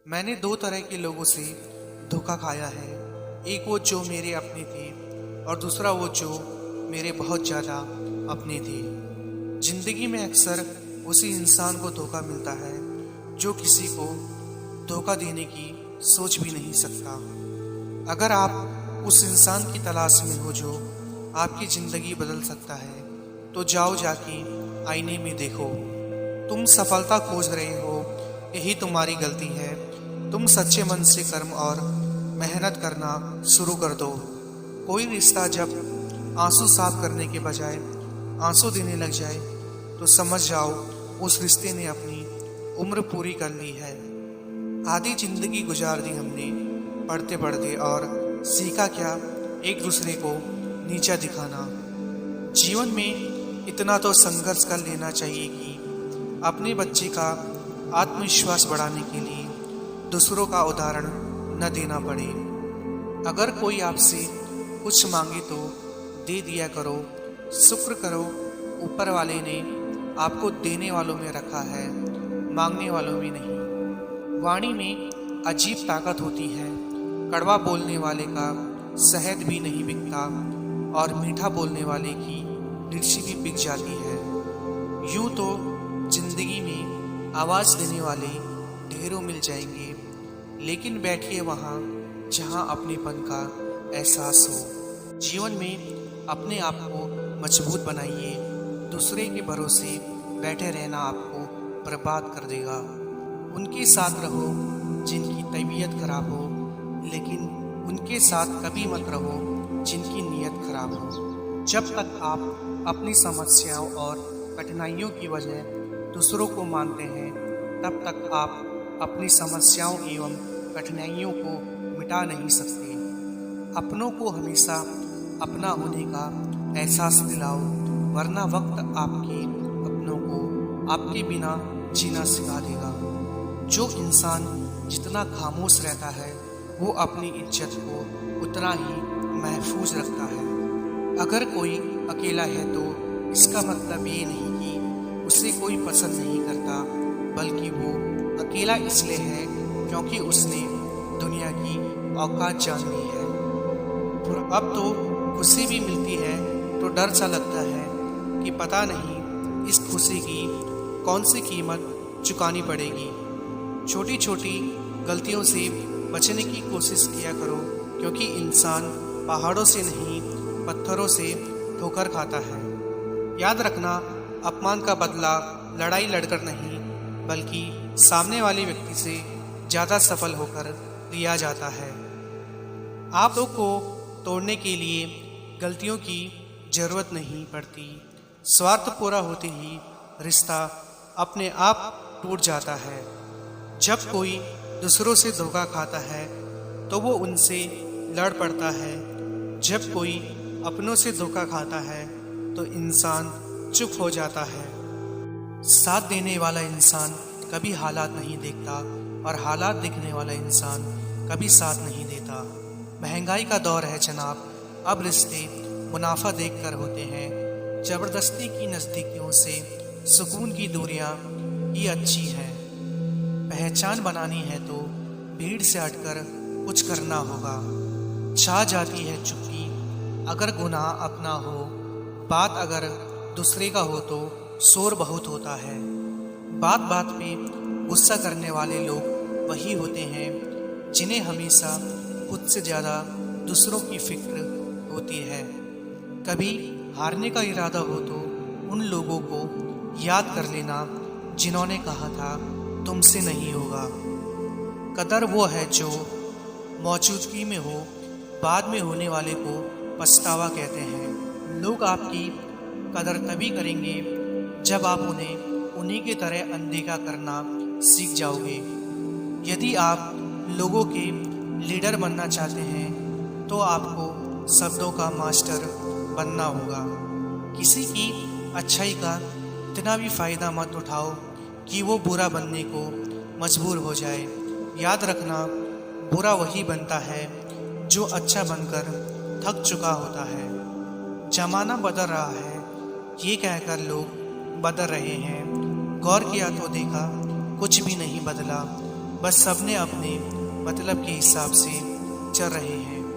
मैंने दो तरह के लोगों से धोखा खाया है। एक वो जो मेरे अपने थे और दूसरा वो जो मेरे बहुत ज़्यादा अपने थे। जिंदगी में अक्सर उसी इंसान को धोखा मिलता है जो किसी को धोखा देने की सोच भी नहीं सकता। अगर आप उस इंसान की तलाश में हो जो आपकी ज़िंदगी बदल सकता है तो जाओ जाके आईने में देखो। तुम सफलता खोज रहे हो, यही तुम्हारी गलती है। तुम सच्चे मन से कर्म और मेहनत करना शुरू कर दो। कोई रिश्ता जब आंसू साफ करने के बजाय आंसू देने लग जाए तो समझ जाओ उस रिश्ते ने अपनी उम्र पूरी कर ली है। आधी जिंदगी गुजार दी हमने पढ़ते पढ़ते और सीखा क्या, एक दूसरे को नीचा दिखाना। जीवन में इतना तो संघर्ष कर लेना चाहिए कि अपने बच्चे का आत्मविश्वास बढ़ाने के लिए दूसरों का उदाहरण न देना पड़े। अगर कोई आपसे कुछ मांगे तो दे दिया करो। शुक्र करो ऊपर वाले ने आपको देने वालों में रखा है, मांगने वालों में नहीं। वाणी में अजीब ताकत होती है। कड़वा बोलने वाले का शहद भी नहीं बिकता और मीठा बोलने वाले की मिर्ची भी बिक जाती है। यूं तो जिंदगी में आवाज़ देने वाले ढेरों मिल जाएंगे, लेकिन बैठिए वहाँ जहाँ अपनेपन का एहसास हो। जीवन में अपने आप को मजबूत बनाइए। दूसरे के भरोसे बैठे रहना आपको बर्बाद कर देगा। उनके साथ रहो जिनकी तबीयत खराब हो, लेकिन उनके साथ कभी मत रहो जिनकी नीयत खराब हो। जब तक आप अपनी समस्याओं और कठिनाइयों की वजह दूसरों को मानते हैं, तब तक आप अपनी समस्याओं एवं कठिनाइयों को मिटा नहीं सकते। अपनों को हमेशा अपना होने का एहसास दिलाओ, वरना वक्त आपके अपनों को आपके बिना जीना सिखा देगा। जो इंसान जितना खामोश रहता है वो अपनी इज्जत को उतना ही महफूज रखता है। अगर कोई अकेला है तो इसका मतलब ये नहीं कि उसे कोई पसंद नहीं करता, बल्कि वो अकेला इसलिए है क्योंकि उसने दुनिया की औकात जान ली है। अब तो खुशी भी मिलती है तो डर सा लगता है कि पता नहीं इस खुशी की कौन सी कीमत चुकानी पड़ेगी। छोटी छोटी गलतियों से बचने की कोशिश किया करो, क्योंकि इंसान पहाड़ों से नहीं पत्थरों से ठोकर खाता है। याद रखना, अपमान का बदला लड़ाई लड़कर नहीं बल्कि सामने वाले व्यक्ति से ज़्यादा सफल होकर लिया जाता है। आप लोग को तोड़ने के लिए गलतियों की ज़रूरत नहीं पड़ती। स्वार्थ पूरा होते ही रिश्ता अपने आप टूट जाता है। जब कोई दूसरों से धोखा खाता है तो वो उनसे लड़ पड़ता है। जब कोई अपनों से धोखा खाता है तो इंसान चुप हो जाता है। साथ देने वाला इंसान कभी हालात नहीं देखता और हालात देखने वाला इंसान कभी साथ नहीं देता। महंगाई का दौर है जनाब, अब रिश्ते मुनाफा देखकर होते हैं। ज़बरदस्ती की नज़दीकियों से सुकून की दूरियां ही अच्छी हैं। पहचान बनानी है तो भीड़ से हटकर कुछ करना होगा। छा जाती है चुप्पी अगर गुनाह अपना हो, बात अगर दूसरे का हो तो शोर बहुत होता है। बात बात पे गुस्सा करने वाले लोग वही होते हैं जिन्हें हमेशा खुद से ज़्यादा दूसरों की फिक्र होती है। कभी हारने का इरादा हो तो उन लोगों को याद कर लेना जिन्होंने कहा था तुमसे नहीं होगा। कदर वो है जो मौजूदगी में हो, बाद में होने वाले को पछतावा कहते हैं। लोग आपकी कदर तभी करेंगे जब आप उन्हीं की तरह अनदेखा करना सीख जाओगे। यदि आप लोगों के लीडर बनना चाहते हैं तो आपको शब्दों का मास्टर बनना होगा। किसी की अच्छाई का इतना भी फ़ायदा मत उठाओ कि वो बुरा बनने को मजबूर हो जाए। याद रखना, बुरा वही बनता है जो अच्छा बनकर थक चुका होता है। ज़माना बदल रहा है ये कहकर लोग बदल रहे हैं। गौर किया तो देखा कुछ भी नहीं बदला। बस सबने अपने मतलब के हिसाब से चल रहे हैं।